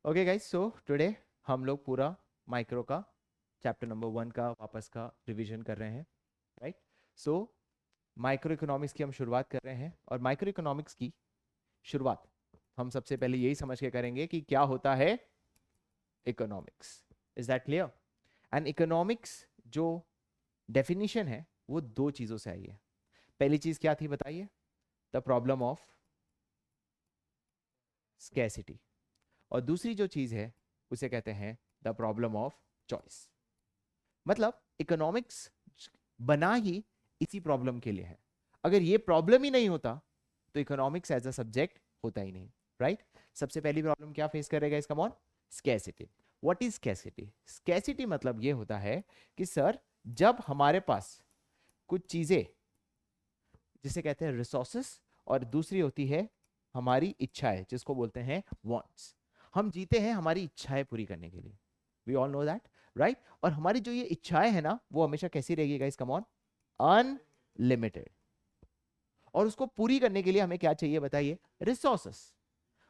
Okay guys, so today हम लोग पूरा माइक्रो का चैप्टर नंबर 1 का वापस का रिवीजन कर रहे हैं, राइट। सो माइक्रो इकोनॉमिक्स की हम शुरुआत कर रहे हैं, और माइक्रो इकोनॉमिक्स की शुरुआत हम सबसे पहले यही समझ के करेंगे कि क्या होता है economics. Is that clear? And economics जो डेफिनेशन है वो दो चीज़ों से आई है। पहली चीज़ क्या थी बताइए? The problem of scarcity. और दूसरी जो चीज़ है उसे कहते हैं द प्रॉब्लम ऑफ चॉइस। मतलब इकोनॉमिक्स बना ही इसी प्रॉब्लम के लिए है। अगर ये प्रॉब्लम ही नहीं होता तो इकोनॉमिक्स एज अ सब्जेक्ट होता ही नहीं, राइट। सबसे पहली प्रॉब्लम क्या फेस करेगा इसका? कौन? Scarcity. What is scarcity? Scarcity मतलब ये होता है कि सर जब हमारे पास कुछ चीजें जिसे कहते हैं रिसोर्सेस, और दूसरी होती है हमारी इच्छाएं जिसको बोलते हैं वांट्स। हम जीते हैं हमारी इच्छाएं पूरी करने के लिए, we all know that, right. और हमारी जो ये इच्छाएं है ना वो हमेशा कैसी रहेगी गाइस? Come on, unlimited. और उसको पूरी करने के लिए हमें क्या चाहिए बताइए? रिसोर्सेस।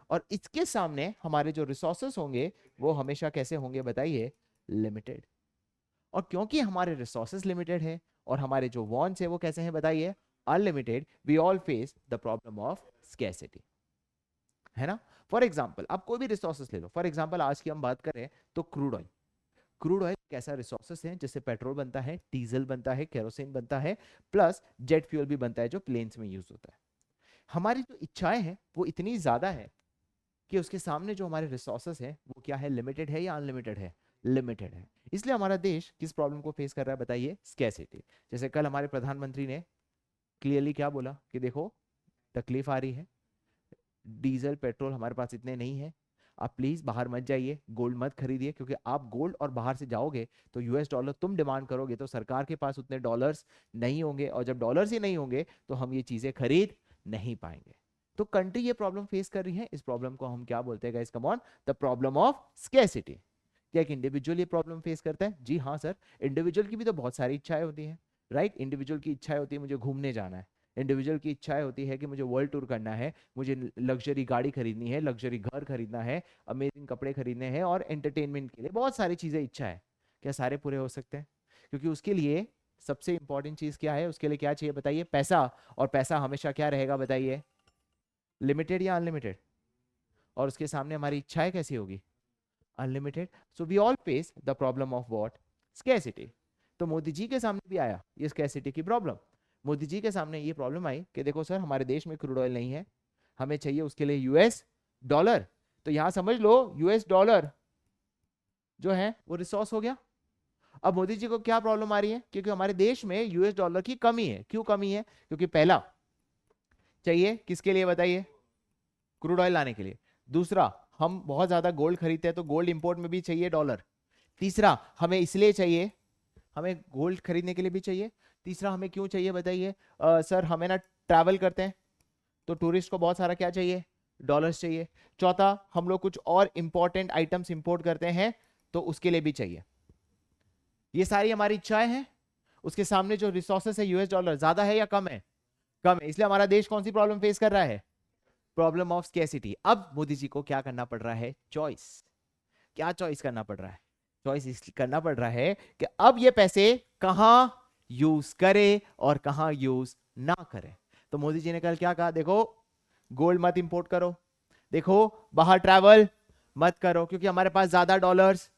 और इसके सामने हमारे जो रिसोर्सेस होंगे वो हमेशा कैसे होंगे बताइए? लिमिटेड। और क्योंकि हमारे रिसोर्सेस लिमिटेड है और हमारे जो वांट्स है वो कैसे हैं बताइए? Unlimited. We all face the problem of scarcity, है ना। फॉर एग्जाम्पल आप कोई भी रिसोर्सेस ले लो। फॉर एग्जाम्पल आज की हम बात करें तो क्रूड ऑयल। क्रूड ऑयल कैसा रिसोर्सेस है जिससे पेट्रोल बनता है, डीजल बनता है, केरोसिन बनता है, प्लस जेट फ्यूल भी बनता है जो प्लेन्स में यूज होता है। हमारी जो इच्छाएं हैं वो इतनी ज्यादा है कि उसके सामने जो हमारे रिसोर्सेस हैं वो क्या है? लिमिटेड है या अनलिमिटेड है? लिमिटेड है। इसलिए हमारा देश किस प्रॉब्लम को फेस कर रहा है बताइए? स्कैसिटी। जैसे कल हमारे प्रधानमंत्री ने क्लियरली क्या बोला कि देखो तकलीफ आ रही है, डीजल पेट्रोल हमारे पास इतने नहीं है, आप प्लीज बाहर मत जाइए, गोल्ड मत खरीदिए, क्योंकि आप गोल्ड और बाहर से जाओगे तो यूएस डॉलर तुम डिमांड करोगे तो सरकार के पास उतने डॉलर्स नहीं होंगे, और जब डॉलर्स ही नहीं होंगे तो हम ये चीजें खरीद नहीं पाएंगे। तो कंट्री ये प्रॉब्लम फेस कर रही है। इस प्रॉब्लम को हम क्या बोलते हैं guys? Come on, the problem of scarcity. क्या एक इंडिविजुअल ये प्रॉब्लम फेस करता है? जी हाँ सर, इंडिविजुअल की भी तो बहुत सारी इच्छाएं होती हैं, राइट। इंडिविजुअल की इच्छाएं होती है मुझे घूमने जाना है, इंडिविजुअल की इच्छाएं होती है कि मुझे वर्ल्ड टूर करना है, मुझे लग्जरी गाड़ी खरीदनी है, लग्जरी घर खरीदना है, अमेजिंग कपड़े खरीदने हैं, और एंटरटेनमेंट के लिए बहुत सारी चीजें इच्छा है। क्या सारे पूरे हो सकते हैं? क्योंकि उसके लिए सबसे इंपॉर्टेंट चीज क्या है? उसके लिए क्या चाहिए बताइए? पैसा। और पैसा हमेशा क्या रहेगा बताइए? लिमिटेड या अनलिमिटेड? और उसके सामने हमारी इच्छाएं कैसी होगी? Unlimited. So we all face the problem of what? Scarcity. तो मोदी जी के सामने भी आया ये स्कैसिटी की प्रॉब्लम। मोदी जी के सामने ये प्रॉब्लम आई कि देखो सर हमारे देश में क्रूड ऑयल नहीं है, हमें चाहिए उसके लिए यूएस डॉलर। तो यहां समझ लो यूएस डॉलर जो है वो रिसोर्स हो गया। अब मोदी जी को क्या प्रॉब्लम आ रही है? क्योंकि हमारे देश में यूएस डॉलर की कमी है। क्यों कमी है? क्योंकि पहला चाहिए किसके लिए बताइए? क्रूड ऑयल लाने के लिए। दूसरा, हम बहुत ज्यादा गोल्ड खरीदते हैं तो गोल्ड इंपोर्ट में भी चाहिए डॉलर। तीसरा, हमें इसलिए चाहिए, हमें गोल्ड खरीदने के लिए भी चाहिए। तीसरा, हमें क्यों चाहिए बताइए? सर हमें ना ट्रैवल करते हैं तो टूरिस्ट को बहुत सारा क्या चाहिए? डॉलर्स चाहिए। चौथा, हम लोग कुछ और इंपॉर्टेंट आइटम्स इंपोर्ट करते हैं तो उसके लिए भी चाहिए। ये सारी हमारी इच्छाएं हैं। उसके सामने जो रिसोर्सेस है यूएस डॉलर, ज्यादा है या कम है? कम है। इसलिए हमारा देश कौन सी प्रॉब्लम फेस कर रहा है? Problem of scarcity. अब मोदी जी को क्या करना पड़ रहा है? चॉइस। क्या चॉइस करना पड़ रहा है? चॉइस इसलिए करना पड़ रहा है कि अब ये पैसे कहां यूज करे और कहां यूज ना करे। तो मोदी जी ने कल क्या कहा? देखो गोल्ड मत इंपोर्ट करो, देखो बाहर ट्रैवल मत करो, क्योंकि हमारे पास ज्यादा डॉलर्स,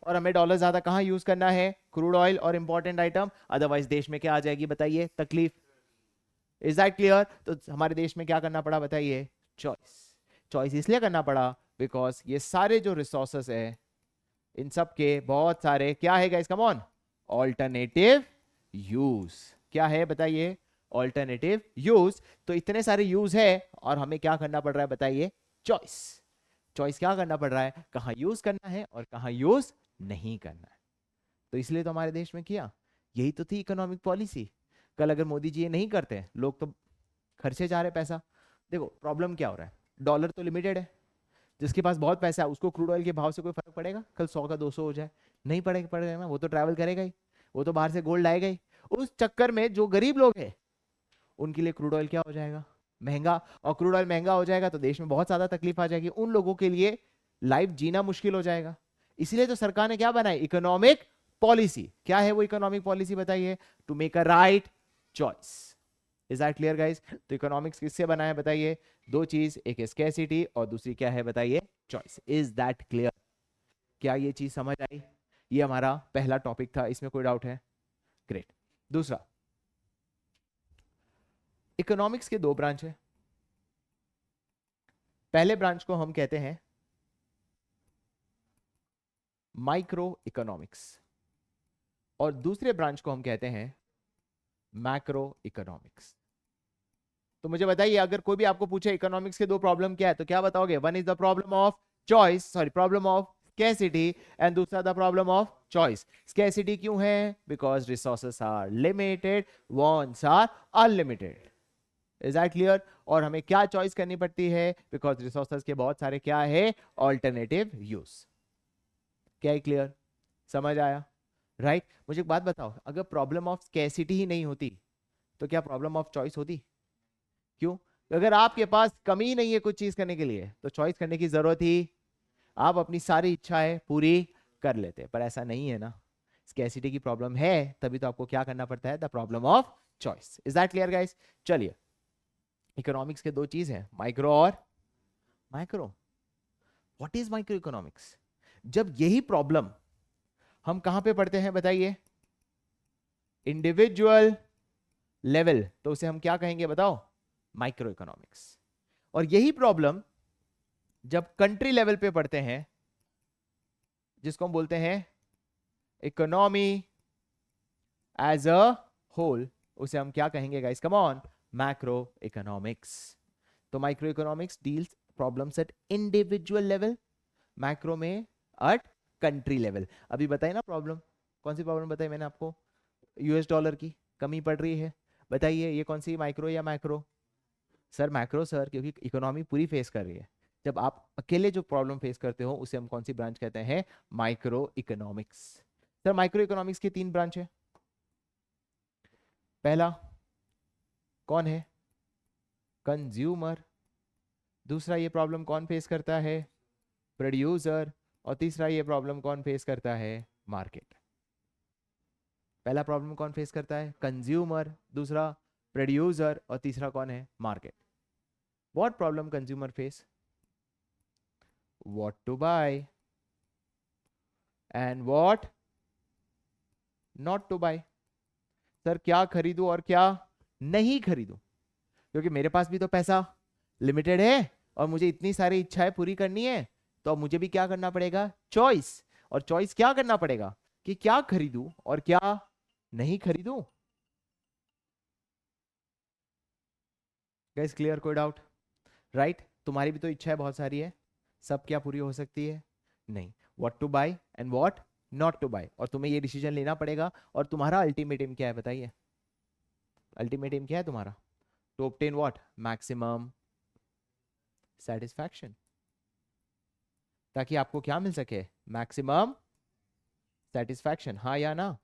और हमें डॉलर ज्यादा कहां यूज करना है? क्रूड ऑयल और इंपॉर्टेंट आइटम। अदरवाइज देश में क्या आ जाएगी बताइए? तकलीफ। Is that clear? तो हमारे देश में क्या करना पड़ा बताइए? चॉइस। चॉइस इसलिए करना पड़ा बिकॉज ये सारे जो रिसोर्सेस है इन सब के बहुत सारे क्या है guys? Come on, alternative use. क्या है बताइए? Alternative use. तो इतने सारे यूज है और हमें क्या करना पड़ रहा है बताइए? चॉइस। चॉइस क्या करना पड़ रहा है? कहां यूज करना है और कहां यूज नहीं करना है। तो इसलिए तो हमारे देश में किया, यही तो थी इकोनॉमिक पॉलिसी। कल अगर मोदी जी ये नहीं करते, लोग तो खर्चे जा रहे पैसा। देखो प्रॉब्लम क्या हो रहा है? डॉलर तो लिमिटेड है, जिसके पास बहुत पैसा है उसको क्रूड ऑयल के भाव से कोई फर्क पड़ेगा? कल 100 का 200 हो जाए, नहीं पड़ेगा ना। वो तो ट्रैवल करेगा ही, वो तो बाहर से गोल्ड लाएगा ही। उस चक्कर में जो गरीब लोग हैं उनके लिए क्रूड ऑयल क्या हो जाएगा? महंगा। और क्रूड ऑयल महंगा हो जाएगा तो देश में बहुत ज्यादा तकलीफ आ जाएगी। उन लोगों के लिए लाइफ जीना मुश्किल हो जाएगा। इसलिए तो सरकार ने क्या बनाई, इकोनॉमिक पॉलिसी। क्या है वो इकोनॉमिक पॉलिसी बताइए, to make a right choice. Is that clear guys? तो इकोनॉमिक्स किससे बना है बताइए, दो चीज, एक स्कैर्सिटी और दूसरी क्या है बताइए, चॉइस। Is that clear? क्या ये चीज समझ आई? ये हमारा पहला टॉपिक था, इसमें कोई डाउट है? ग्रेट। दूसरा, इकोनॉमिक्स के दो ब्रांच है। पहले ब्रांच को हम कहते हैं माइक्रो इकोनॉमिक्स और दूसरे ब्रांच को हम कहते हैं मैक्रो इकोनॉमिक्स। तो मुझे बताइए, अगर कोई भी आपको पूछे इकोनॉमिक्स के दो प्रॉब्लम क्या है, तो क्या बताओगे? One is the problem of choice, sorry problem of scarcity, and दूसरा the problem of choice. Scarcity क्यों है? Because resources are limited, wants are unlimited. Is that clear? और हमें क्या चॉइस करनी पड़ती है? बिकॉज रिसोर्सेस के बहुत सारे क्या है, ऑल्टरनेटिव यूज। क्या है क्लियर? समझ आया? राइट मुझे एक बात बताओ, अगर प्रॉब्लम ऑफ स्कैर्सिटी ही नहीं होती तो क्या प्रॉब्लम ऑफ चॉइस होती? क्यों? अगर आपके पास कमी नहीं है कुछ चीज करने के लिए तो चॉइस करने की जरूरत ही, आप अपनी सारी इच्छाएं पूरी कर लेते, पर ऐसा नहीं है ना। स्कैर्सिटी की प्रॉब्लम है तभी तो आपको क्या करना पड़ता है, the problem of choice. Is that clear guys? चलिए, इकोनॉमिक्स के दो चीज हैं, माइक्रो और macro. What is micro economics? जब यही प्रॉब्लम हम कहां पे पढ़ते हैं बताइए, इंडिविजुअल लेवल, तो उसे हम क्या कहेंगे बताओ, माइक्रो इकोनॉमिक्स। और यही प्रॉब्लम जब कंट्री लेवल पे पढ़ते हैं, जिसको हम बोलते हैं इकोनॉमी एज अ होल, उसे हम क्या कहेंगे guys, come on, macro economics. तो micro economics deals problems at individual level, macro में एट कंट्री लेवल। अभी बताइए ना प्रॉब्लम, कौन सी प्रॉब्लम बताई मैंने आपको? यूएस डॉलर की कमी पड़ रही है, बताइए ये कौन सी, माइक्रो या मैक्रो? सर मैक्रो सर, क्योंकि इकोनॉमी पूरी फेस कर रही है। जब आप अकेले जो प्रॉब्लम फेस करते हो उसे हम कौन सी ब्रांच कहते हैं, micro economics. Sir micro economics की तीन ब्रांच है। पहला कौन है, कंज्यूमर। दूसरा ये प्रॉब्लम कौन फेस करता है, प्रोड्यूसर। और तीसरा ये प्रॉब्लम कौन फेस करता है, मार्केट। पहला प्रॉब्लम कौन फेस करता है, कंज्यूमर। दूसरा प्रोड्यूसर और तीसरा कौन है, market. What problem consumer face, what to buy and what not to buy. Sir क्या खरीदूं और क्या नहीं खरीदूं, क्योंकि मेरे पास भी तो पैसा लिमिटेड है और मुझे इतनी सारी इच्छाएं पूरी करनी है, तो अब मुझे भी क्या करना पड़ेगा, चॉइस। और चॉइस क्या करना पड़ेगा कि क्या खरीदूं और क्या नहीं खरीदूं। गाइस क्लियर, कोई डाउट? राइट तुम्हारी भी तो इच्छाएं बहुत सारी है, सब क्या पूरी हो सकती है, नहीं। What to buy and what not to buy, और तुम्हें ये डिसीजन लेना पड़ेगा। और तुम्हारा अल्टीमेट एम क्या है बताइए, अल्टीमेट एम क्या है तुम्हारा, to obtain what, maximum satisfaction. ताकि आपको क्या मिल सके, मैक्सिमम सेटिस्फैक्शन, हाँ या ना?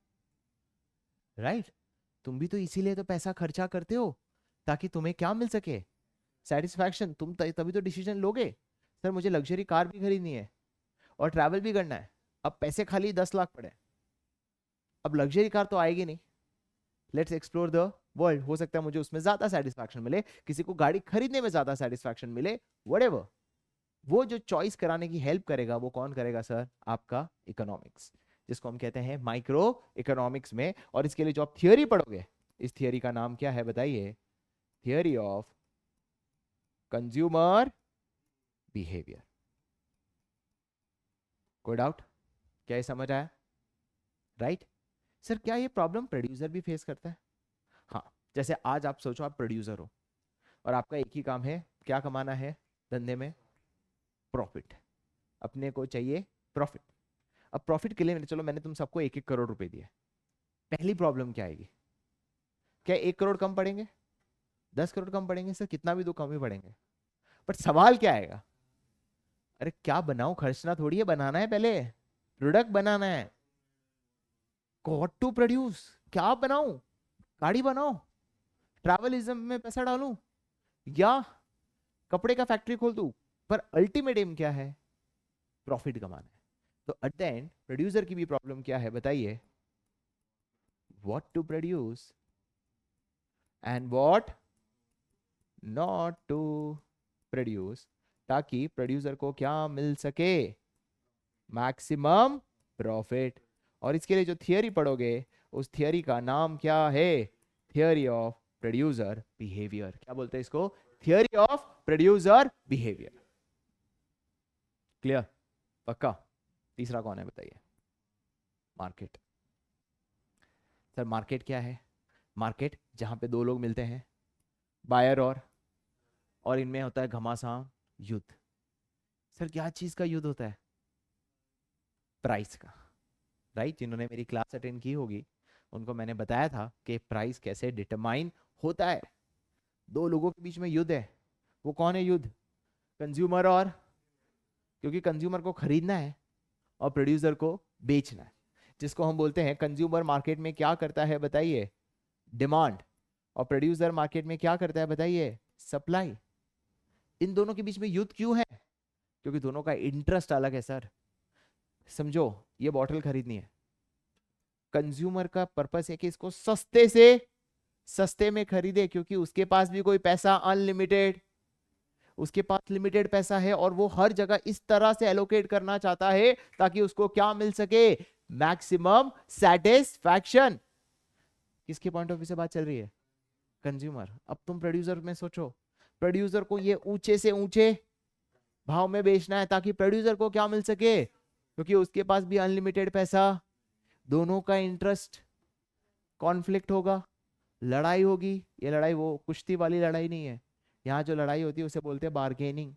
राइट तुम भी तो इसीलिए तो पैसा खर्चा करते हो, ताकि तुम्हें क्या मिल सके, सेटिस्फैक्शन। तुम तभी तो डिसीजन लोगे, सर मुझे लग्जरी कार भी खरीदनी है और ट्रैवल भी करना है। अब पैसे खाली 10 लाख पड़े, अब लग्जरी कार तो आएगी नहीं। लेट्स एक्सप्लोर द वर्ल्ड, हो सकता है मुझे उसमें ज्यादा सेटिस्फैक्शन मिले, किसी को गाड़ी खरीदने में ज्यादा सेटिस्फैक्शन मिले, व्हाटएवर। वो जो चॉइस कराने की हेल्प करेगा वो कौन करेगा सर, आपका इकोनॉमिक्स, जिसको हम कहते हैं माइक्रो इकोनॉमिक्स में। और इसके लिए जो आप थियोरी पढ़ोगे, इस थियोरी का नाम क्या है बताइए, थियोरी ऑफ कंज्यूमर बिहेवियर। कोई डाउट? क्या ये समझ आया? राइट सर क्या ये प्रॉब्लम प्रोड्यूसर भी फेस करता है? हाँ, जैसे आज आप सोचो आप प्रोड्यूसर हो और आपका एक ही काम है, क्या कमाना है धंधे में, प्रॉफिट। अपने को चाहिए प्रॉफिट। अब प्रॉफिट के लिए चलो मैंने तुम सबको 1-1 करोड़ रुपए दिए, पहली प्रॉब्लम क्या आएगी, क्या 1 करोड़ कम पड़ेंगे, 10 करोड़ कम पड़ेंगे? सर कितना भी दो कम ही पड़ेंगे, बट सवाल क्या आएगा, अरे क्या बनाऊं, खर्चना थोड़ी है, बनाना है, पहले प्रोडक्ट बनाना है। व्हाट टू प्रोड्यूस, क्या बनाऊं, गाड़ी बनाओ, ट्रैवलिज्म में पैसा डालूं, या कपड़े का फैक्ट्री खोल दूं? पर अल्टीमेट एम क्या है, प्रॉफिट कमाना है। तो एट द एंड प्रोड्यूसर की भी प्रॉब्लम क्या है बताइए, what to produce and what not to produce, ताकि प्रोड्यूसर को क्या मिल सके, मैक्सिमम प्रॉफिट। और इसके लिए जो थियरी पढ़ोगे उस थियरी का नाम क्या है, थियरी ऑफ प्रोड्यूसर बिहेवियर। क्या बोलते हैं इसको, theory of producer behaviour. Clear, पक्का। तीसरा कौन है बताइए, मार्केट। सर मार्केट क्या है, मार्केट जहां पे दो लोग मिलते हैं, बायर और इनमें होता है घमासान युद्ध। सर क्या चीज का युद्ध होता है, प्राइस का, राइट। जिन्होंने मेरी क्लास अटेंड की होगी उनको मैंने बताया था कि प्राइस कैसे डिटरमाइन होता है। दो लोगों के बीच में युद्ध है, वो कौन है युद्ध, कंज्यूमर और, क्योंकि कंज्यूमर को खरीदना है और प्रोड्यूसर को बेचना है, जिसको हम बोलते हैं कंज्यूमर मार्केट में क्या करता है बताइए, डिमांड, और प्रोड्यूसर मार्केट में क्या करता है बताइए, सप्लाई। इन दोनों के बीच में युद्ध क्यों है, क्योंकि दोनों का इंटरेस्ट अलग है सर। समझो, ये बॉटल खरीदनी है, कंज्यूमर का पर्पस है कि इसको सस्ते से सस्ते में खरीदे, क्योंकि उसके पास भी कोई पैसा अनलिमिटेड, उसके पास लिमिटेड पैसा है और वो हर जगह इस तरह से एलोकेट करना चाहता है ताकि उसको क्या मिल सके, मैक्सिमम सेटिस्फैक्शन। किसके पॉइंट ऑफ व्यू से बात चल रही है, कंज्यूमर। अब तुम प्रोड्यूसर में सोचो, प्रोड्यूसर को ये ऊंचे से ऊंचे भाव में बेचना है ताकि प्रोड्यूसर को क्या मिल सके, क्योंकि उसके पास भी अनलिमिटेड पैसा। दोनों का इंटरेस्ट कॉन्फ्लिक्ट होगा, लड़ाई होगी। ये लड़ाई वो कुश्ती वाली लड़ाई नहीं है, यहाँ जो लड़ाई होती है उसे बोलते हैं बार्गेनिंग,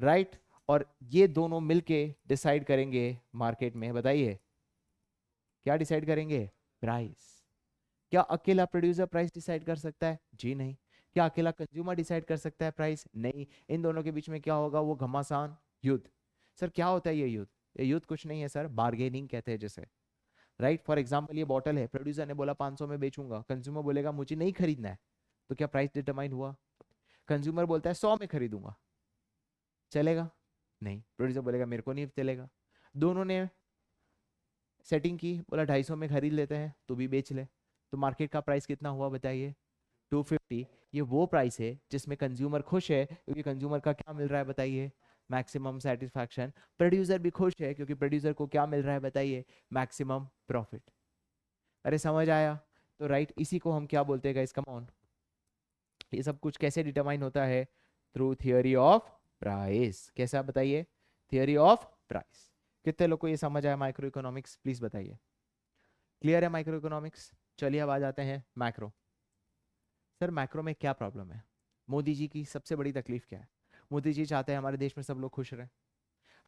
राइट। और ये दोनों मिलके डिसाइड करेंगे मार्केट में, बताइए क्या डिसाइड करेंगे, प्राइस। क्या अकेला प्रोड्यूसर प्राइस डिसाइड कर सकता है, जी नहीं। क्या अकेला कंज्यूमर डिसाइड कर सकता है प्राइस, नहीं। इन दोनों के बीच में क्या होगा, वो घमासान युद्ध। सर क्या होता है ये युद्ध, ये युद्ध कुछ नहीं है सर, बार्गेनिंग कहते हैं जैसे, राइट। फॉर एग्जाम्पल ये बॉटल है, प्रोड्यूसर ने बोला 500 में बेचूंगा, कंज्यूमर बोलेगा मुझे नहीं खरीदना है, तो क्या प्राइस डिटरमाइन हुआ। कंज्यूमर बोलता है 100 में खरीदूंगा, चलेगा, नहीं। प्रोड्यूसर बोलेगा मेरे को नहीं चलेगा। दोनों ने सेटिंग की, बोला 250 में खरीद लेते हैं, तो भी बेच ले। तो मार्केट का प्राइस कितना हुआ बताइए, 250। ये वो प्राइस है जिसमें कंज्यूमर खुश है, क्योंकि कंज्यूमर का क्या मिल रहा है बताइए, मैक्सिमम सेटिस्फैक्शन। प्रोड्यूसर भी खुश है क्योंकि प्रोड्यूसर को क्या मिल रहा है बताइए, मैक्सिमम प्रॉफिट। अरे समझ आया, तो राइट, इसी को हम क्या बोलते हैं गाइस, कम ऑन। ये सब कुछ कैसे डिटरमाइन होता है, थ्रू थियोरी ऑफ प्राइस। कैसा बताइए, थियोरी ऑफ प्राइस। कितने लोग को ये समझ आया माइक्रो इकोनॉमिक्स, प्लीज बताइए। क्लियर है माइक्रो इकोनॉमिक्स। चलिए अब आ जाते हैं मैक्रो। सर मैक्रो में क्या प्रॉब्लम है, मोदी जी की सबसे बड़ी तकलीफ क्या है। मोदी जी चाहते हैं हमारे देश में सब लोग खुश रहें।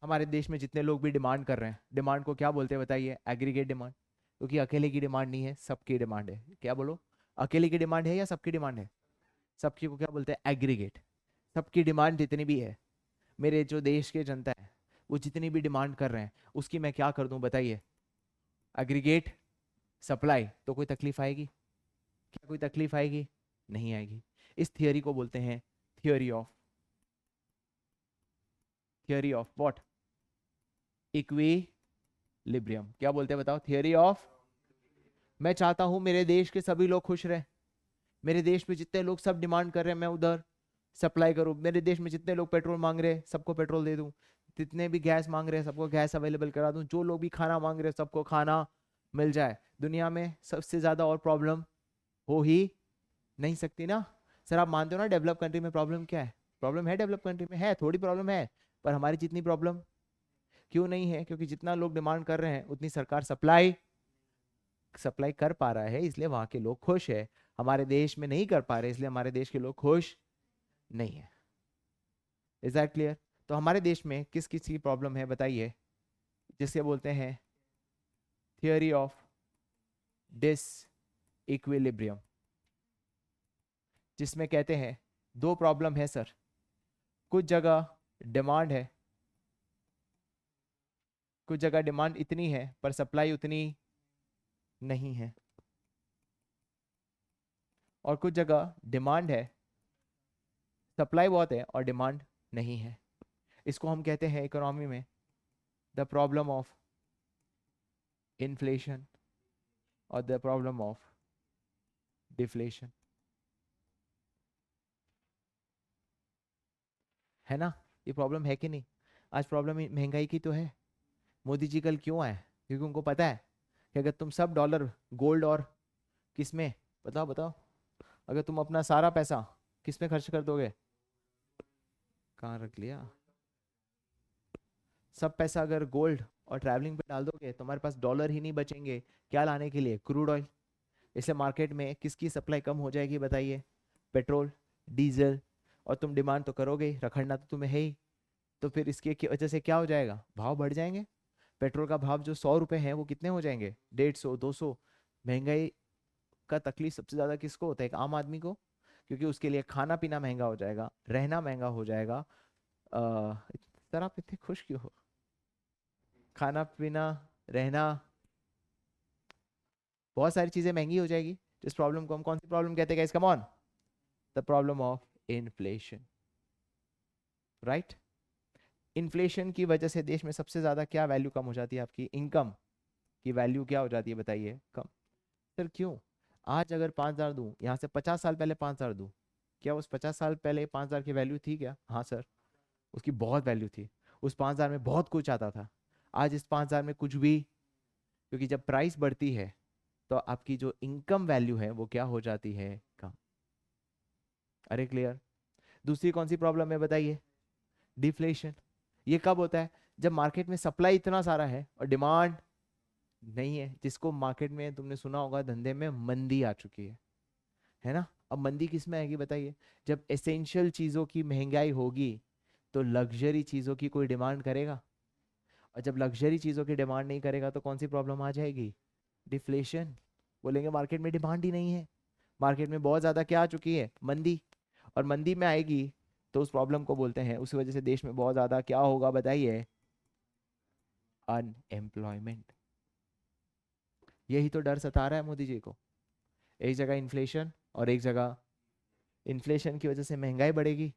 हमारे देश में जितने लोग भी डिमांड कर रहे हैं, डिमांड को क्या बोलते हैं बताइए, एग्रीगेट डिमांड। क्योंकि अकेले की डिमांड नहीं है, सबकी डिमांड है। क्या बोलो, अकेले की डिमांड है या सबकी डिमांड है, सबकी को क्या बोलते हैं, एग्रीगेट। सबकी डिमांड जितनी भी है, मेरे जो देश के जनता है वो जितनी भी डिमांड कर रहे हैं, उसकी मैं क्या कर दूं बताइए, एग्रीगेट सप्लाई। तो कोई तकलीफ आएगी, क्या कोई तकलीफ आएगी, नहीं आएगी। इस थियोरी को बोलते हैं थियोरी ऑफ व्हाट, इक्विलिब्रियम। क्या बोलते हैं बताओ, थियोरी ऑफ। मैं चाहता हूं मेरे देश के सभी लोग खुश रहें, मेरे देश में जितने लोग सब डिमांड कर रहे हैं मैं उधर सप्लाई करूं, मेरे देश में जितने लोग पेट्रोल मांग रहे हैं सबको पेट्रोल दे दूं, जितने भी गैस मांग रहे हैं सबको गैस अवेलेबल करा दूं, जो लोग भी खाना मांग रहे हैं सबको खाना मिल जाए। दुनिया में सबसे ज्यादा और प्रॉब्लम हो ही नहीं सकती ना। सर आप मानते हो ना डेवलप कंट्री में प्रॉब्लम क्या है, प्रॉब्लम है डेवलप कंट्री में, है थोड़ी प्रॉब्लम है, पर हमारी जितनी प्रॉब्लम क्यों नहीं है, क्योंकि जितना लोग डिमांड कर रहे हैं उतनी सरकार सप्लाई सप्लाई कर पा रहा है, इसलिए वहां के लोग खुश है। हमारे देश में नहीं कर पा रहे, इसलिए हमारे देश के लोग खुश नहीं है। Is that clear. तो हमारे देश में किस किस की प्रॉब्लम है बताइए, जिसे बोलते हैं थियोरी ऑफ डिस इक्विलिब्रियम, जिसमें कहते हैं दो प्रॉब्लम है सर। कुछ जगह डिमांड है, कुछ जगह डिमांड इतनी है पर सप्लाई उतनी नहीं है, और कुछ जगह डिमांड है, सप्लाई बहुत है और डिमांड नहीं है। इसको हम कहते हैं इकोनॉमी में द प्रॉब्लम ऑफ इन्फ्लेशन और द प्रॉब्लम ऑफ डिफ्लेशन, है ना? ये प्रॉब्लम है कि नहीं? आज प्रॉब्लम महंगाई की तो है। मोदी जी कल क्यों आए? क्योंकि उनको पता है कि अगर तुम सब डॉलर गोल्ड और किस में, बताओ बताओ, अगर तुम अपना सारा पैसा किस में खर्च कर दोगे? कहाँ रख लिया? सब पैसा अगर गोल्ड और ट्रैवलिंग पे डाल दोगे, तुम्हारे पास डॉलर ही नहीं बचेंगे क्या लाने के लिए? Crude oil. इसलिए मार्केट में किसकी सप्लाई कम हो जाएगी बताइए? Petrol, diesel. और तुम डिमांड तो करोगे ही, रखना तो तुम्हें है ही। तो फिर इसकी वजह से क्या हो जाएगा? भाव बढ़ जाएंगे। पेट्रोल का भाव जो 100 रुपए है वो कितने हो जाएंगे? 150, 200। महंगाई का तकलीफ सबसे ज्यादा किसको होता है? एक आम आदमी को। क्योंकि उसके लिए खाना पीना महंगा हो जाएगा, रहना महंगा हो जाएगा। सर आप इतने खुश क्यों हो? खाना पीना, रहना, बहुत सारी चीजें महंगी हो जाएगी। इस प्रॉब्लम को हम कौन सी प्रॉब्लम कहते हैं guys? Come on, the problem of inflation, right? Inflation की वजह से देश में सबसे ज्यादा क्या वैल्यू कम हो जाती है? आपकी इनकम की वैल्यू क्या हो जाती है बताइए? कम। सर क्यों? आज अगर 5,000 दूं, यहाँ से 50 साल पहले 5,000 दूं, क्या उस 50 साल पहले 5,000 की वैल्यू थी क्या? हाँ सर, उसकी बहुत वैल्यू थी। उस 5,000 में बहुत कुछ आता था। आज इस 5,000 में कुछ भी, क्योंकि जब प्राइस बढ़ती है तो आपकी जो इनकम वैल्यू है वो क्या हो जाती है? कम। अरे क्लियर? दूसरी कौन सी प्रॉब्लम है बताइए? डिफ्लेशन। ये कब होता है? जब मार्केट में सप्लाई इतना सारा है और डिमांड नहीं है, जिसको मार्केट में तुमने सुना होगा धंधे में मंदी आ चुकी है ना? अब मंदी किस में आएगी बताइए? जब एसेंशियल चीजों की महंगाई होगी तो लग्जरी चीजों की कोई डिमांड करेगा? और जब लग्जरी चीजों की डिमांड नहीं करेगा तो कौन सी प्रॉब्लम आ जाएगी? डिफ्लेशन। बोलेंगे मार्केट में डिमांड ही नहीं है, मार्केट में बहुत ज्यादा क्या आ चुकी है? मंदी। और मंदी में आएगी तो उस प्रॉब्लम को बोलते हैं, उसी वजह से देश में बहुत ज्यादा क्या होगा बताइए? अनएम्प्लॉयमेंट। यही तो डर सता रहा है मोदी जी को। एक जगह इन्फ्लेशन और एक जगह, इन्फ्लेशन की वजह से महंगाई बढ़ेगी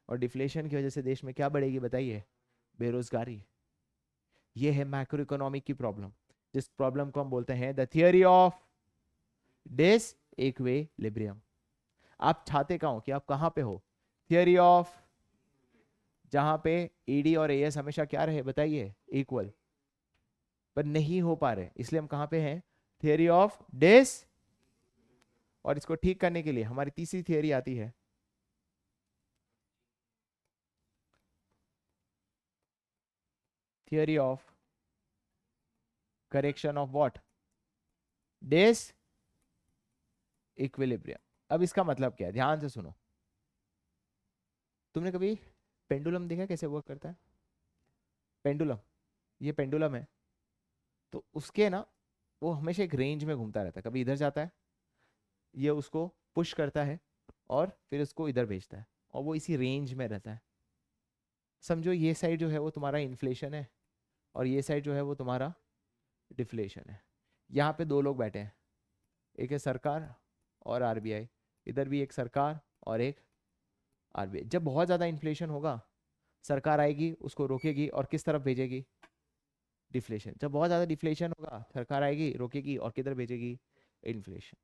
और डिफ्लेशन की वजह से देश में क्या बढ़ेगी बताइए? बेरोजगारी। ये है मैक्रो इकोनॉमिक की प्रॉब्लम, जिस प्रॉब्लम को हम बोलते हैं the theory of disequilibrium. आप चाहते कहाँ हो? कि आप कहाँ पे हो? थियरी ऑफ, जहां पे ईडी और एएस हमेशा क्या रहे बताइए? इक्वल। पर नहीं हो पा रहे, इसलिए हम कहाँ पे हैं? Theory of dis. और इसको ठीक करने के लिए हमारी तीसरी थियरी आती है, theory of correction of what? Disequilibrium. अब इसका मतलब क्या है? ध्यान से सुनो। तुमने कभी पेंडुलम देखा कैसे वर्क करता है? पेंडुलम, ये पेंडुलम है, तो उसके ना, वो हमेशा एक रेंज में घूमता रहता है। कभी इधर जाता है, ये उसको पुश करता है और फिर उसको इधर भेजता है, और वो इसी रेंज में रहता है। समझो ये साइड जो है वो तुम्हारा इन्फ्लेशन है और ये साइड जो है वो तुम्हारा डिफ्लेशन है। यहाँ पे दो लोग बैठे हैं, एक है सरकार और आरबीआई। इधर भी एक सरकार और एक आरबीआई। जब बहुत ज़्यादा इन्फ्लेशन होगा, सरकार आएगी उसको रोकेगी और किस तरफ भेजेगी? डिफ्लेशन। जब बहुत ज़्यादा डिफ्लेशन होगा, सरकार आएगी रोकेगी और किधर भेजेगी? इन्फ्लेशन।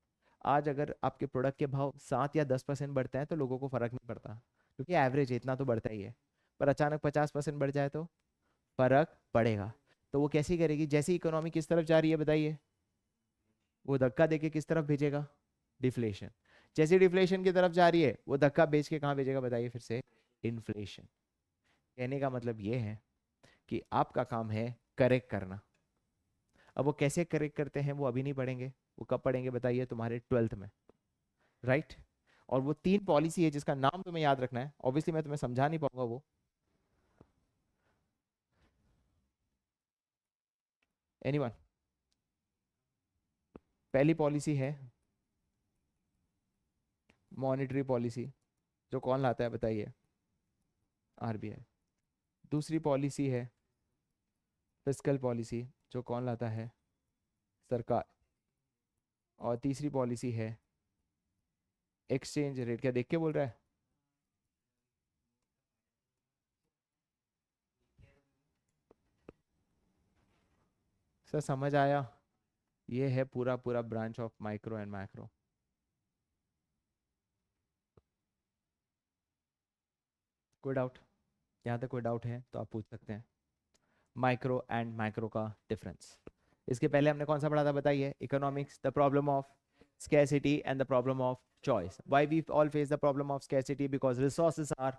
आज अगर आपके प्रोडक्ट के भाव 7 या 10% बढ़ते हैं तो लोगों को फर्क नहीं पड़ता, क्योंकि एवरेज है, इतना तो बढ़ता ही है। पर अचानक 50% बढ़ जाए तो फर्क पड़ेगा। तो वो कैसी करेगी? जैसी इकोनॉमी किस तरफ जा रही है बताइए? वो धक्का देके किस तरफ भेजेगा? डिफ्लेशन। जैसे डिफ्लेशन की तरफ जा रही है, वो धक्का बेच के कहाँ भेजेगा बताइए फिर से? इन्फ्लेशन। कहने का मतलब ये है कि आपका काम है करेक्ट करना। अब वो कैसे करेक्ट करते हैं वो अभी नहीं पढ़ेंगे, वो कब पढ़ेंगे बताइए? तुम्हारे 12th में, राइट? और वो 3 पॉलिसी है जिसका नाम तुम्हें याद रखना है। ऑब्वियसली मैं तुम्हें समझा नहीं पाऊंगा वो। एनीवन? पहली पॉलिसी है मॉनेटरी पॉलिसी, जो कौन लाता है बताइए? आरबीआई। दूसरी पॉलिसी है फिस्कल पॉलिसी, जो कौन लाता है? सरकार। और तीसरी पॉलिसी है एक्सचेंज रेट। क्या देख के बोल रहा है? सर समझ आया? ये है पूरा पूरा branch of micro and macro. कोई डाउट? यहाँ तक कोई डाउट है तो आप पूछ सकते हैं। माइक्रो एंड मैक्रो का डिफरेंस। इसके पहले हमने कौन सा पढ़ा था बताइए? Economics, the problem of scarcity and the problem of choice. Why we all face the problem of scarcity? Because resources are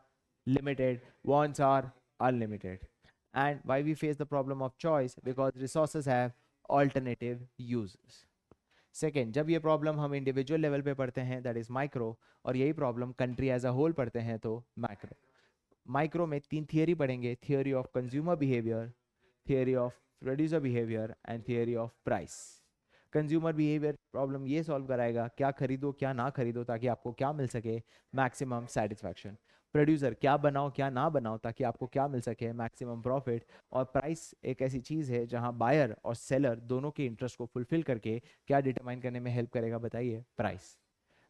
limited, wants are unlimited. And why we face the problem of choice? Because resources have alternative uses. Second, जब ये problem हम individual level पे पढ़ते हैं that is micro, और यही problem country as a whole पढ़ते हैं तो मैक्रो। माइक्रो में 3 थियरी पढ़ेंगे, theory of consumer behaviour, theory of producer behaviour and theory of price. Consumer behaviour problem ये सॉल्व कराएगा क्या खरीदो क्या ना खरीदो ताकि आपको क्या मिल सके, मैक्सिमम सेटिस्फैक्शन। प्रोड्यूसर क्या बनाओ क्या ना बनाओ ताकि आपको क्या मिल सके, मैक्सिमम प्रॉफिट। और प्राइस एक ऐसी चीज है जहां बायर और सेलर दोनों के इंटरेस्ट को फुलफिल करके क्या डिटरमाइन करने में हेल्प करेगा बताइए, प्राइस।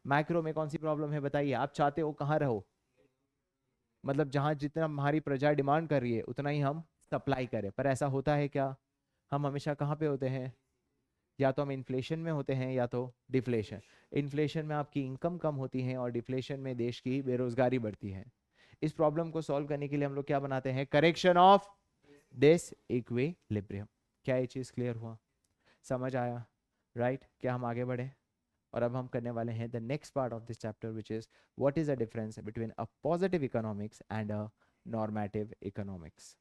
मैक्रो में कौन सी प्रॉब्लम है बताइए? आप चाहते हो कहाँ रहो, मतलब जहां जितना हमारी प्रजा डिमांड कर रही है उतना ही हम सप्लाई करें, पर ऐसा होता है क्या? हम हमेशा कहाँ पे होते हैं? या तो हम इन्फ्लेशन में होते हैं या तो डिफ्लेशन। इन्फ्लेशन में आपकी इनकम कम होती है और डिफ्लेशन में देश की बेरोजगारी बढ़ती है। इस प्रॉब्लम को सॉल्व करने के लिए हम लोग क्या बनाते हैं? Correction of disequilibrium. क्या ये चीज क्लियर हुआ? समझ आया? राइट? क्या हम आगे बढ़े? और अब हम करने वाले हैं the next part of this chapter which is what is the difference between a positive economics and a normative economics.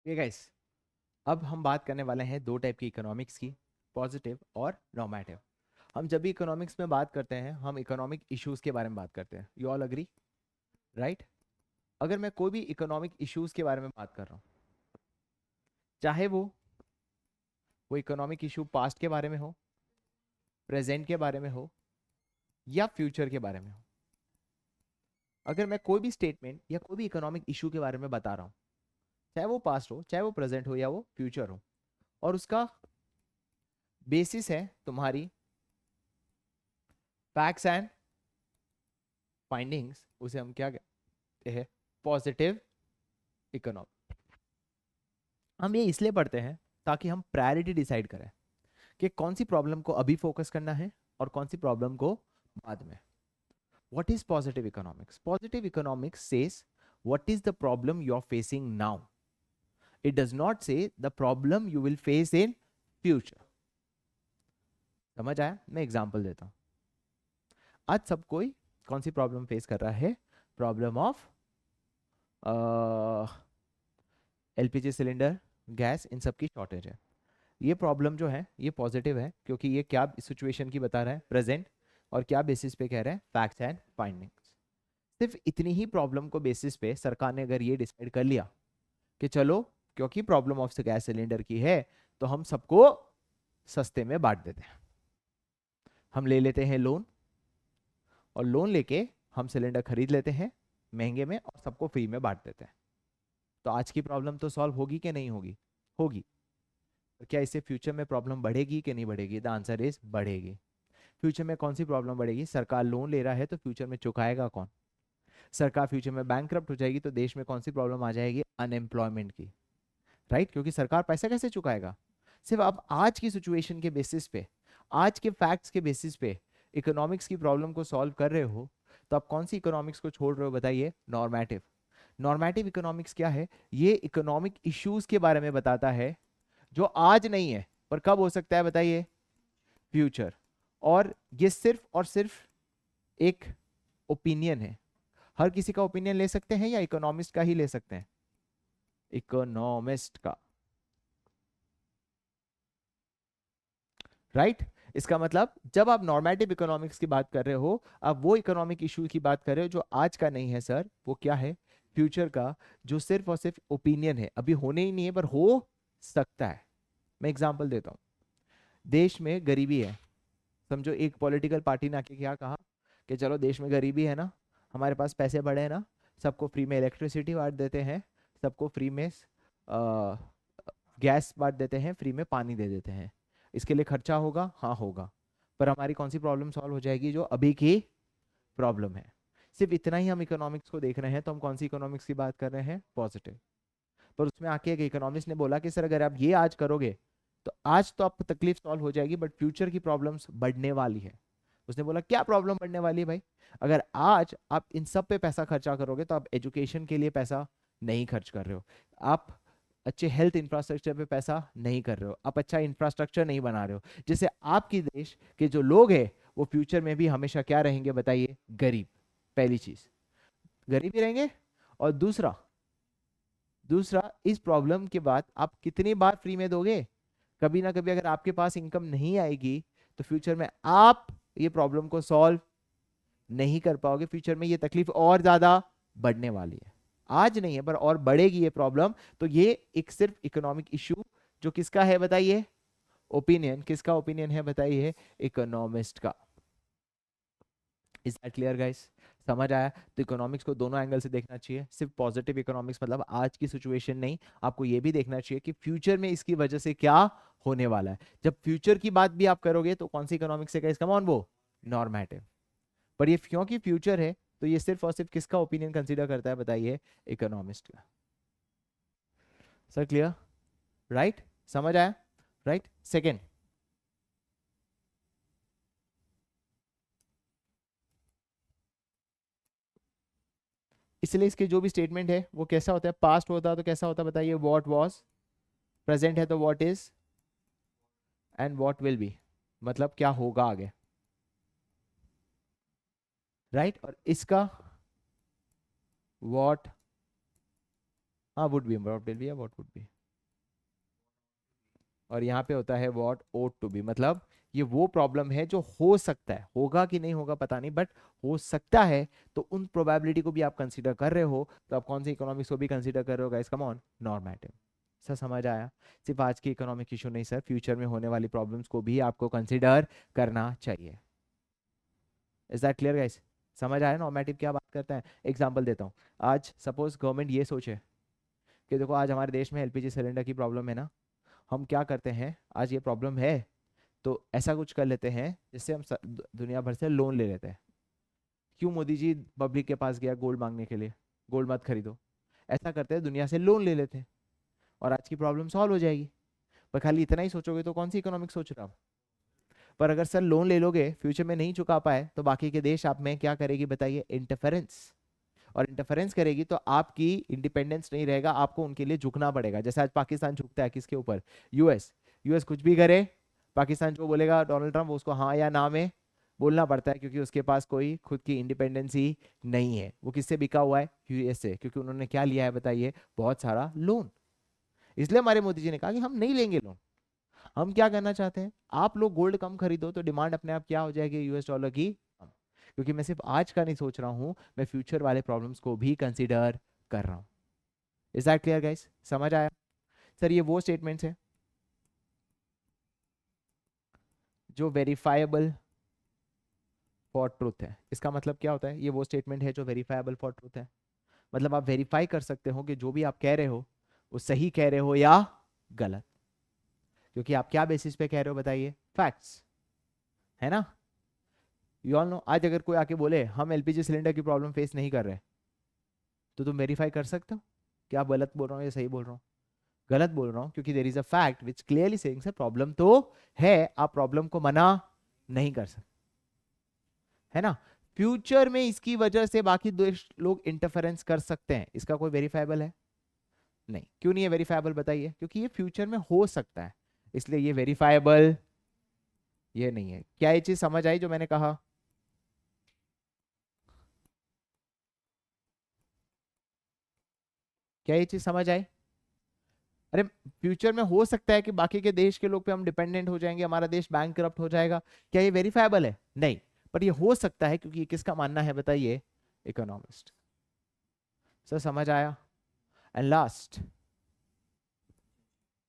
ये गाइस, अब हम बात करने वाले हैं दो टाइप की इकोनॉमिक्स की, पॉजिटिव और नॉर्मेटिव। हम जब भी इकोनॉमिक्स में बात करते हैं हम इकोनॉमिक इश्यूज के बारे में बात करते हैं। You all agree? राइट? अगर मैं कोई भी इकोनॉमिक इश्यूज के बारे में बात कर रहा हूं, चाहे वो इकोनॉमिक इशू पास्ट के बारे में हो, प्रेजेंट के बारे में हो या फ्यूचर के बारे में हो, अगर मैं कोई भी स्टेटमेंट या कोई भी इकोनॉमिक इशू के बारे में बता रहा हूं, चाहे वो पास्ट हो चाहे वो प्रेजेंट हो या वो फ्यूचर हो, और उसका बेसिस है तुम्हारी फैक्ट्स एंड फाइंडिंग्स, उसे हम क्या कहते हैं? Positive economic. हम ये इसलिए पढ़ते हैं ताकि हम प्रायोरिटी डिसाइड करें कि कौन सी प्रॉब्लम को अभी फोकस करना है और कौन सी प्रॉब्लम को बाद में। What is positive economics? Positive economics says what is the problem you are facing now, it does not say the problem you will face in future. समझ आया? मैं एग्जांपल देता हूं। आज सब कोई कौन सी प्रॉब्लम फेस कर रहा है? Problem of LPG cylinder, gas, इन सब की शॉर्टेज है। ये प्रॉब्लम जो है ये पॉजिटिव है क्योंकि ये क्या सिचुएशन की बता रहा है? प्रेजेंट। और क्या बेसिस पे कह रहे हैं? Facts and findings. सिर्फ इतनी ही प्रॉब्लम को बेसिस पे सरकार ने अगर ये डिसाइड कर लिया कि चलो क्योंकि प्रॉब्लम ऑफ गैस सिलेंडर की है तो हम सबको सस्ते में बांट देते हैं, हम ले लेते हैं लोन, और लोन लेके हम सिलेंडर खरीद लेते हैं महंगे में और सबको फ्री में बांट देते हैं, तो आज की प्रॉब्लम तो सॉल्व होगी कि नहीं होगी? होगी। तो क्या इससे फ्यूचर में प्रॉब्लम बढ़ेगी कि नहीं बढ़ेगी? द आंसर इज बढ़ेगी। फ्यूचर में कौन सी प्रॉब्लम बढ़ेगी? सरकार लोन ले रहा है तो फ्यूचर में चुकाएगा कौन? सरकार फ्यूचर में बैंकक्रप्ट हो जाएगी तो देश में कौन सी प्रॉब्लम आ जाएगी? अनएम्प्लॉयमेंट की। राइट? क्योंकि सरकार पैसा कैसे चुकाएगा? सिर्फ आप आज की सिचुएशन के बेसिस पे, आज के फैक्ट्स के बेसिस पे इकोनॉमिक्स की प्रॉब्लम को सॉल्व कर रहे हो, तो आप कौन सी इकोनॉमिक्स को छोड़ रहे हो बताइए? नॉर्मेटिव। नॉर्मेटिव इकोनॉमिक्स क्या है? ये इकोनॉमिक इश्यूज के बारे में बताता है जो आज नहीं है पर कब हो सकता है बताइए? फ्यूचर। और ये सिर्फ और सिर्फ एक ओपिनियन है। हर किसी का ओपिनियन ले सकते हैं या इकोनॉमिस्ट का ही ले सकते हैं? इकोनॉमिस्ट का। राइट? इसका मतलब जब आप नॉर्मेटिव इकोनॉमिक्स की बात कर रहे हो, आप वो इकोनॉमिक इशू की बात कर रहे हो जो आज का नहीं है सर, वो क्या है? फ्यूचर का, जो सिर्फ और सिर्फ ओपिनियन है, अभी होने ही नहीं है पर हो सकता है। मैं एग्जांपल देता हूं। देश में गरीबी है, समझो एक पॉलिटिकल पार्टी ने आके क्या कहा कि चलो देश में गरीबी है ना, हमारे पास पैसे बड़े हैं ना, सबको फ्री में इलेक्ट्रिसिटी बांट देते हैं, सबको फ्री में गैस बांट देते हैं, फ्री में पानी दे देते हैं। इसके लिए खर्चा होगा, हाँ होगा, पर हमारी कौन सी प्रॉब्लम सॉल्व हो जाएगी? जो अभी की प्रॉब्लम है। सिर्फ इतना ही हम इकोनॉमिक्स को देख रहे हैं, तो हम कौन सी इकोनॉमिक्स की बात कर रहे हैं? पॉजिटिव। पर उसमें आके एक इकोनॉमिस्ट ने बोला कि सर अगर आप ये आज करोगे तो आज तो आपको तकलीफ सॉल्व हो जाएगी, बट फ्यूचर की प्रॉब्लम्स बढ़ने वाली है। उसने बोला क्या प्रॉब्लम बढ़ने वाली है भाई? अगर आज आप इन सब पे पैसा खर्चा करोगे तो आप एजुकेशन के लिए पैसा नहीं खर्च कर रहे हो, आप अच्छे हेल्थ इंफ्रास्ट्रक्चर पे पैसा नहीं कर रहे हो, आप अच्छा इंफ्रास्ट्रक्चर नहीं बना रहे हो, जिससे आपकी देश के जो लोग हैं वो फ्यूचर में भी हमेशा क्या रहेंगे बताइए? गरीब। पहली चीज गरीब ही रहेंगे। और दूसरा दूसरा इस प्रॉब्लम के बाद आप कितनी बार फ्री में दोगे? कभी ना कभी अगर आपके पास इनकम नहीं आएगी तो फ्यूचर में आप ये प्रॉब्लम को सॉल्व नहीं कर पाओगे, फ्यूचर में ये तकलीफ और ज्यादा बढ़ने वाली है। आज नहीं है पर और बढ़ेगी ये प्रॉब्लम। तो ये एक सिर्फ इकोनॉमिक इशू जो किसका है बताइए? ओपिनियन। किसका ओपिनियन है बताइए? इकोनॉमिस्ट का। Is that clear guys? समझ आया? तो इकोनॉमिक्स को दोनों एंगल से देखना चाहिए, सिर्फ पॉजिटिव इकोनॉमिक्स मतलब आज की सिचुएशन नहीं, आपको ये भी देखना चाहिए कि फ्यूचर में इसकी वजह से क्या होने वाला है। जब फ्यूचर की बात भी आप करोगे तो कौन सी इकोनॉमिक्स से? कम ऑन वो नॉर्मेटिव। पर ये क्योंकि फ्यूचर है तो ये सिर्फ और सिर्फ किसका ओपिनियन कंसीडर करता है बताइए? इकोनॉमिस्ट का। Sir clear? राइट? समझ आया? राइट? सेकेंड, इसलिए इसके जो भी स्टेटमेंट है वो कैसा होता है? पास्ट होता तो कैसा होता बताइए? What was. प्रेजेंट है तो what is, and what will be, मतलब क्या होगा आगे। राइट? और इसका व्हाट, हाँ would be, what will be या व्हाट वुड बी। और यहाँ पे होता है व्हाट ओट टू बी, मतलब ये वो प्रॉब्लम है जो हो सकता है, होगा कि नहीं होगा पता नहीं, बट हो सकता है। तो उन प्रोबेबिलिटी को भी आप कंसीडर कर रहे हो, तो आप कौन सी इकोनॉमिक्स को भी कंसीडर कर रहे हो guys? Come on, normative. Sir समझ आया? सिर्फ आज की इकोनॉमिक इशू नहीं सर, फ्यूचर में होने वाली प्रॉब्लम्स को भी आपको कंसीडर करना चाहिए। Is that clear guys? समझ आया नॉर्मेटिव क्या बात करता है? एग्जाम्पल देता हूँ। आज सपोज गवर्नमेंट ये सोचे कि देखो आज हमारे देश में एलपीजी सिलेंडर की प्रॉब्लम है ना, हम क्या करते हैं, आज ये प्रॉब्लम है तो ऐसा कुछ कर लेते हैं जिससे हम दुनिया भर से लोन ले लेते हैं। क्यों मोदी जी पब्लिक के पास गया गोल्ड मांगने के लिए? गोल्ड मत खरीदो, ऐसा करते हैं दुनिया से लोन ले लेते हैं और आज की प्रॉब्लम सॉल्व हो जाएगी। पर खाली इतना ही सोचोगे तो कौन सी इकोनॉमिक सोच रहा हो? पर अगर सर लोन ले लोगे, फ्यूचर में नहीं चुका पाए तो बाकी के देश आप में क्या करेगी बताइए? इंटरफेरेंस। और इंटरफेरेंस करेगी तो आपकी इंडिपेंडेंस नहीं रहेगा, आपको उनके लिए झुकना पड़ेगा। जैसे आज पाकिस्तान झुकता है किसके ऊपर? यूएस। यूएस कुछ भी करे, पाकिस्तान जो बोलेगा डोनाल्ड ट्रंप, उसको हाँ या ना में बोलना पड़ता है, क्योंकि उसके पास कोई खुद की इंडिपेंडेंस ही नहीं है। वो किससे बिका हुआ है? यूएस से, क्योंकि उन्होंने क्या लिया है बताइए? बहुत सारा लोन। इसलिए हमारे मोदी जी ने कहा कि हम नहीं लेंगे लोन। हम क्या करना चाहते हैं? आप लोग गोल्ड कम खरीदो तो डिमांड अपने आप क्या हो जाएगी? यूएस डॉलर की कम। क्योंकि मैं सिर्फ आज का नहीं सोच रहा हूं, मैं फ्यूचर वाले प्रॉब्लम्स को भी कंसीडर कर रहा हूं। Is that clear guys? समझ आया? सर ये वो स्टेटमेंट्स है जो वेरीफाइबल फॉर ट्रूथ है। इसका मतलब क्या होता है? ये वो स्टेटमेंट है जो वेरीफाइबल फॉर ट्रूथ है, मतलब आप वेरीफाई कर सकते हो कि जो भी आप कह रहे हो वो सही कह रहे हो या गलत। क्योंकि आप क्या बेसिस पे कह रहे हो बताइए? फैक्ट्स, है ना? यू ऑल नो, आज अगर कोई आके बोले हम एलपीजी सिलेंडर की प्रॉब्लम फेस नहीं कर रहे, तो तुम वेरीफाई कर सकते हो कि आप गलत बोल रहा हूँ या सही बोल रहा हूँ? गलत बोल रहा हूँ, क्योंकि there is a fact which clearly saying sir problem तो है, आप प्रॉब्लम को मना नहीं कर सकते, है ना? फ्यूचर में इसकी वजह से बाकी देश लोग इंटरफेरेंस कर सकते हैं, इसका कोई वेरीफाइबल है? नहीं। क्यों नहीं है वेरीफाइबल बताइए? क्योंकि ये फ्यूचर में हो सकता है, इसलिए ये वेरीफाइबल ये नहीं है। क्या ये चीज समझ आई जो मैंने कहा? क्या ये चीज समझ आई? अरे फ्यूचर में हो सकता है कि बाकी के देश के लोग पे हम डिपेंडेंट हो जाएंगे, हमारा देश बैंक करप्ट हो जाएगा, क्या ये वेरीफाइबल है? नहीं। पर ये हो सकता है, क्योंकि ये किसका मानना है बताइए? इकोनॉमिस्ट। सर समझ आया? एंड लास्ट,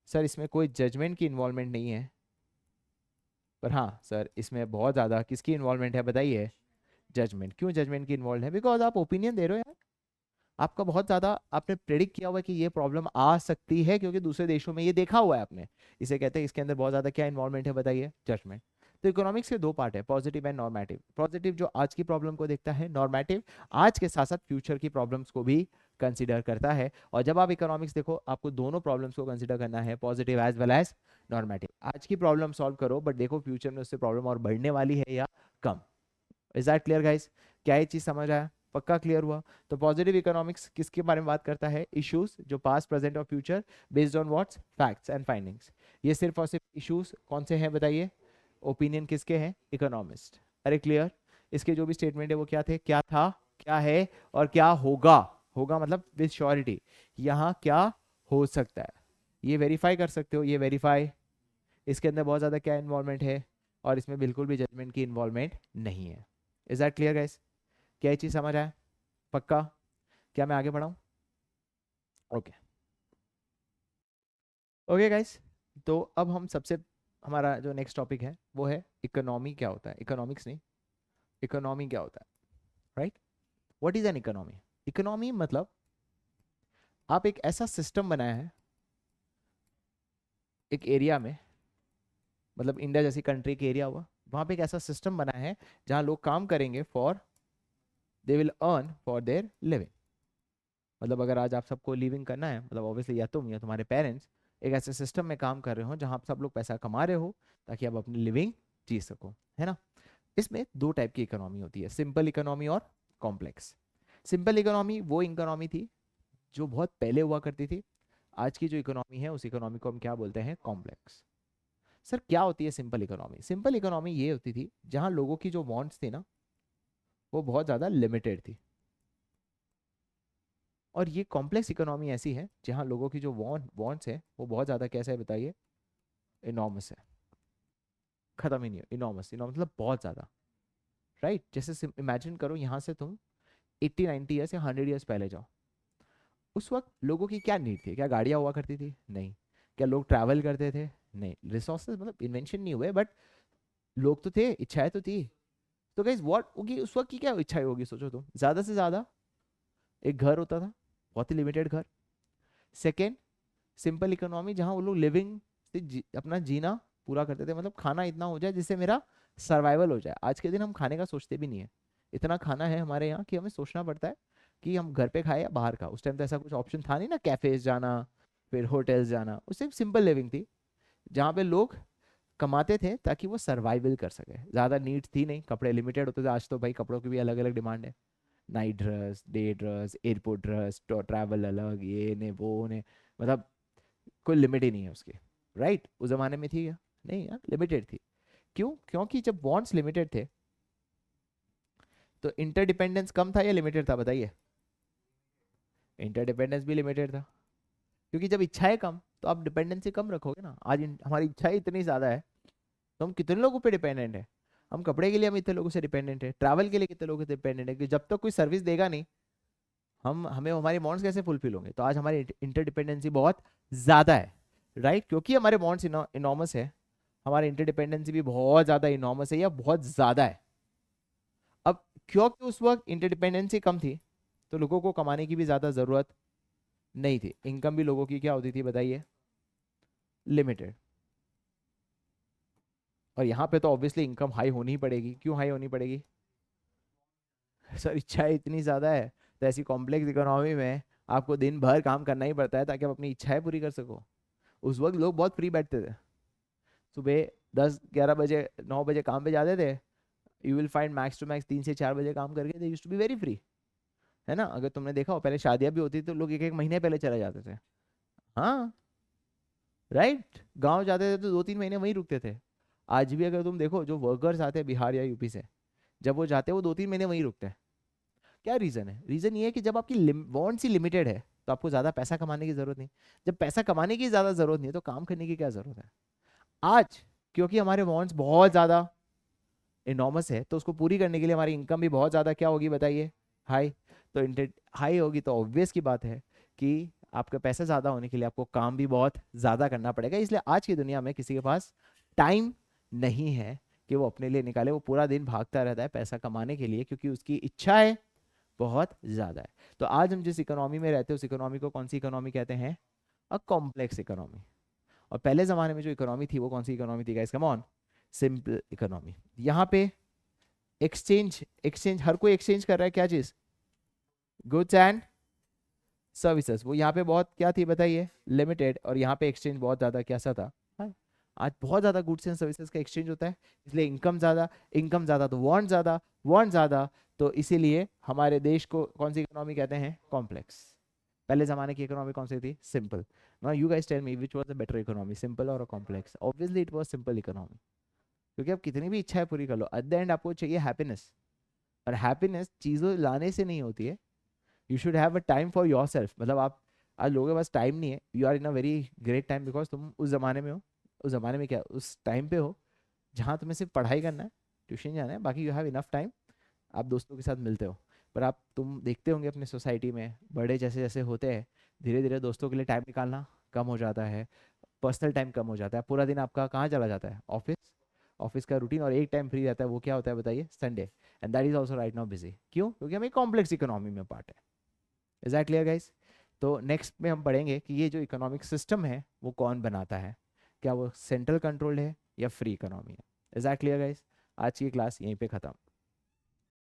सर इसमें कोई जजमेंट की इन्वॉल्वमेंट नहीं है, पर हाँ सर, इसमें बहुत ज़्यादा किसकी इन्वॉल्वमेंट है बताइए? जजमेंट। क्यों जजमेंट की इन्वॉल्व है? बिकॉज आप ओपिनियन दे रहे हो यार, आपका बहुत ज़्यादा आपने प्रेडिक्ट किया हुआ है कि ये प्रॉब्लम आ सकती है, क्योंकि दूसरे देशों में ये देखा हुआ है आपने। इसे कहते हैं, इसके अंदर बहुत ज़्यादा क्या इन्वॉल्वमेंट है बताइए? जजमेंट। तो इकोनॉमिक्स के दो पार्ट है, पॉजिटिव एंड नॉर्मेटिव। पॉजिटिव जो आज की प्रॉब्लम को देखता है, नॉर्मेटिव आज के साथ साथ फ्यूचर की प्रॉब्लम्स को भी कंसिडर करता है। और जब आप इकोनॉमिक्स देखो, आपको दोनों प्रॉब्लम्स को कंसिडर करना है, positive as well as normative. आज की प्रॉब्लम सॉल्व करो, बट देखो फ्यूचर में उससे प्रॉब्लम और बढ़ने वाली है या कम। Is that clear guys? क्या ये चीज समझ आया? पक्का क्लियर हुआ? तो पॉजिटिव इकोनॉमिक्स किसके बारे में बात करता है? इश्यूज जो पास्ट प्रेजेंट और future based on what's? Facts and findings. ये सिर्फ और सिर्फ इश्यूज कौन से हैं बताइए? ओपिनियन किसके हैं? इकोनॉमिस्ट। अरे क्लियर? इसके जो भी स्टेटमेंट है वो क्या थे, क्या था, क्या है और क्या होगा। होगा मतलब विद श्योरिटी, यहाँ क्या हो सकता है ये वेरीफाई कर सकते हो, ये वेरीफाई। इसके अंदर बहुत ज़्यादा क्या इन्वॉल्वमेंट है, और इसमें बिल्कुल भी जजमेंट की इन्वॉल्वमेंट नहीं है। Is that clear guys? क्या ये चीज़ समझ आया? पक्का? क्या मैं आगे बढ़ाऊं? ओके ओके गाइस, तो अब हम सबसे हमारा जो नेक्स्ट टॉपिक है वो है इकोनॉमी क्या होता है। इकोनॉमिक्स नहीं, इकोनॉमी क्या होता है, right? What is an economy? Economy मतलब आप एक ऐसा सिस्टम बनाया है एक एरिया में, मतलब इंडिया जैसी कंट्री के एरिया हुआ, वहां पे एक ऐसा सिस्टम बना है जहां लोग काम करेंगे for, they will earn for their living. मतलब अगर आज आप सबको लिविंग करना है, मतलब ऑब्वियसली या तुम या तुम्हारे पेरेंट्स एक ऐसे सिस्टम में काम कर रहे हो जहां आप सब लोग पैसा कमा रहे हो ताकि आप अपनी लिविंग जी सको, है ना? इसमें दो टाइप की इकोनॉमी होती है, सिंपल इकोनॉमी और कॉम्प्लेक्स। सिंपल इकोनॉमी वो इकोनॉमी थी जो बहुत पहले हुआ करती थी। आज की जो इकोनॉमी है उस इकोनॉमी को हम क्या बोलते हैं? कॉम्प्लेक्स। सर क्या होती है सिंपल इकोनॉमी? सिंपल इकोनॉमी ये होती थी जहां लोगों की जो वांट्स थी ना, वो बहुत ज़्यादा लिमिटेड थी। और ये कॉम्प्लेक्स इकोनॉमी ऐसी है जहां लोगों की जो वांट्स है वो बहुत ज़्यादा कैसा है बताइए? इनॉर्मस है। खत्म ही नहीं हो, इनॉर्मस। इनॉर्मस मतलब बहुत ज़्यादा, राइट? जैसे इमेजिन करो यहाँ से तुम 80-90 ईयर्स या 100 ईयर्स पहले जाओ। उस वक्त लोगों की क्या नीड थी? क्या गाड़ियाँ हुआ करती थी? नहीं। क्या लोग ट्रैवल करते थे? नहीं। रिसोर्सेज मतलब इन्वेंशन नहीं हुए, बट लोग तो थे, इच्छाएं तो थी। तो गाइस व्हाट होगी उस वक्त की? क्या इच्छाएं होगी? सोचो तुम, ज़्यादा से ज़्यादा एक घर होता था, बहुत ही लिमिटेड घर। सेकेंड, सिंपल इकोनॉमी जहाँ वो लोग लिविंग से अपना जीना पूरा करते थे, मतलब खाना इतना हो जाए जिससे मेरा सर्वाइवल हो जाए। आज के दिन हम खाने का सोचते भी नहीं है, इतना खाना है हमारे यहाँ कि हमें सोचना पड़ता है कि हम घर पे खाए या बाहर का। उस टाइम तो ऐसा कुछ ऑप्शन था नहीं ना, कैफेज जाना, फिर होटल्स जाना। उससे सिंपल लिविंग थी जहाँ पे लोग कमाते थे ताकि वो सर्वाइवल कर सके। ज़्यादा नीड्स थी नहीं, कपड़े लिमिटेड होते थे। आज तो भाई कपड़ों की भी अलग अलग डिमांड है, night dress, day dress, airport dress, travel अलग, ये ने वो ने, मतलब कोई लिमिट ही नहीं है उसकी, राइट? उस जमाने में थी क्या? नहीं यार, लिमिटेड थी। क्यों? क्योंकि जब वॉन्ट्स लिमिटेड थे तो इंटरडिपेंडेंस कम था या लिमिटेड था बताइए? इंटरडिपेंडेंस भी लिमिटेड था, क्योंकि जब इच्छाएं कम तो आप डिपेंडेंसी कम रखोगे ना। आज हमारी इच्छाएं इतनी ज़्यादा है तो हम कितने लोगों पे डिपेंडेंट है? हम कपड़े के लिए हम इतने लोगों से डिपेंडेंट है, ट्रैवल के लिए कितने लोगों से डिपेंडेंट है कि जब तक कोई सर्विस देगा नहीं, हम हमें हमारे वांट्स कैसे फुलफिल होंगे? तो आज हमारी इंटरडिपेंडेंसी बहुत ज़्यादा है, राइट? क्योंकि हमारे वांट्स इनॉर्मस है, हमारी इंटरडिपेंडेंसी भी बहुत ज़्यादा इनॉर्मस है या बहुत ज़्यादा है। अब क्योंकि उस वक्त इंटरडिपेंडेंसी कम थी तो लोगों को कमाने की भी ज़्यादा ज़रूरत नहीं थी। इनकम भी लोगों की क्या होती थी बताइए? लिमिटेड। और यहाँ पे तो ऑब्वियसली इनकम हाई होनी ही पड़ेगी। क्यों हाई होनी पड़ेगी? सर इच्छाएं इतनी ज़्यादा है, तो ऐसी कॉम्प्लेक्स इकोनॉमी में आपको दिन भर काम करना ही पड़ता है ताकि आप अपनी इच्छाएं पूरी कर सको। उस वक्त लोग बहुत फ्री बैठते थे, सुबह 10-11 बजे 9 बजे काम पे जाते थे। You will find max to max 3 से 4 बजे काम करके they used to be very free, है ना? अगर तुमने देखा हो पहले शादियां भी होती थी तो लोग एक एक महीने पहले चले जाते थे। हाँ, राइट। गांव जाते थे तो 2-3 महीने वहीं रुकते थे। आज भी अगर तुम देखो जो वर्कर्स आते हैं बिहार या यूपी से, जब वो जाते हैं वो 2-3 महीने वहीं रुकते हैं। क्या रीज़न है? रीज़न ये है कि जब आपकी वांट्स ही लिमिटेड है तो आपको ज़्यादा पैसा कमाने की ज़रूरत नहीं। जब पैसा कमाने की ज़्यादा ज़रूरत नहीं है तो काम करने की क्या ज़रूरत है? आज क्योंकि हमारे वांट्स बहुत ज़्यादा इनॉर्मस है तो उसको पूरी करने के लिए हमारी इनकम भी बहुत ज़्यादा क्या होगी बताइए? हाई। तो इंटर हाई होगी तो ऑब्वियस की बात है कि आपका पैसा ज़्यादा होने के लिए आपको काम भी बहुत ज़्यादा करना पड़ेगा। इसलिए आज की दुनिया में किसी के पास टाइम नहीं है कि वो अपने लिए निकाले, वो पूरा दिन भागता रहता है पैसा कमाने के लिए, क्योंकि उसकी इच्छाएं बहुत ज़्यादा है। तो आज हम जिस इकोनॉमी में रहते हैं उस इकोनॉमी को कौन सी इकोनॉमी कहते हैं? A complex economy. और पहले ज़माने में जो इकोनॉमी थी वो कौन सी इकोनॉमी थी guys? Come on, simple economy. यहाँ पे एक्सचेंज, एक्सचेंज हर कोई एक्सचेंज कर रहा है, क्या चीज़? Goods and services. वो यहाँ पे बहुत क्या थी बताइए? लिमिटेड। और यहाँ पे एक्सचेंज बहुत ज़्यादा कैसा था? हाँ, आज बहुत ज़्यादा गुड्स एंड सर्विसेज का एक्सचेंज होता है, इसलिए इनकम ज़्यादा, इनकम ज़्यादा तो वांट ज़्यादा, वांट ज़्यादा तो इसीलिए हमारे देश को कौन सी इकोनॉमी कहते हैं? कॉम्प्लेक्स। पहले ज़माने की इकोनॉमी कौन सी थी? Simple. Now you guys tell me which was the better economy, simple और complex? Obviously it was simple economy, क्योंकि आप कितनी भी इच्छाएं पूरी कर लो, एट द एंड आपको चाहिए हैप्पीनेस, और हैप्पीनेस चीज़ों लाने से नहीं होती है। You should have a time for yourself. मतलब आप आज लोगों के पास टाइम नहीं है, you are in a very great time because तुम उस ज़माने में हो, उस ज़माने में क्या, उस टाइम पे हो जहाँ तुम्हें सिर्फ पढ़ाई करना है, ट्यूशन जाना है, बाकी यू हैव इनफ टाइम, आप दोस्तों के साथ मिलते हो। पर आप तुम देखते होंगे अपने सोसाइटी में बड़े जैसे जैसे होते हैं, धीरे धीरे दोस्तों के लिए टाइम निकालना कम हो जाता है, पर्सनल टाइम कम हो जाता है, पूरा दिन आपका कहाँ चला जाता है? ऑफिस, ऑफिस का रूटीन, और एक टाइम फ्री रहता है, वो क्या होता है बताइए? Sunday. And that is also right now busy. क्यों? क्योंकि हम एक कॉम्प्लेक्स इकोनॉमी में पार्ट है। Is that clear guys? तो नेक्स्ट में हम पढ़ेंगे कि ये जो इकोनॉमिक सिस्टम है वो कौन बनाता है, क्या वो सेंट्रल कंट्रोल्ड है या फ्री इकोनॉमी है। Is that clear guys? आज की क्लास यहीं पे खत्म।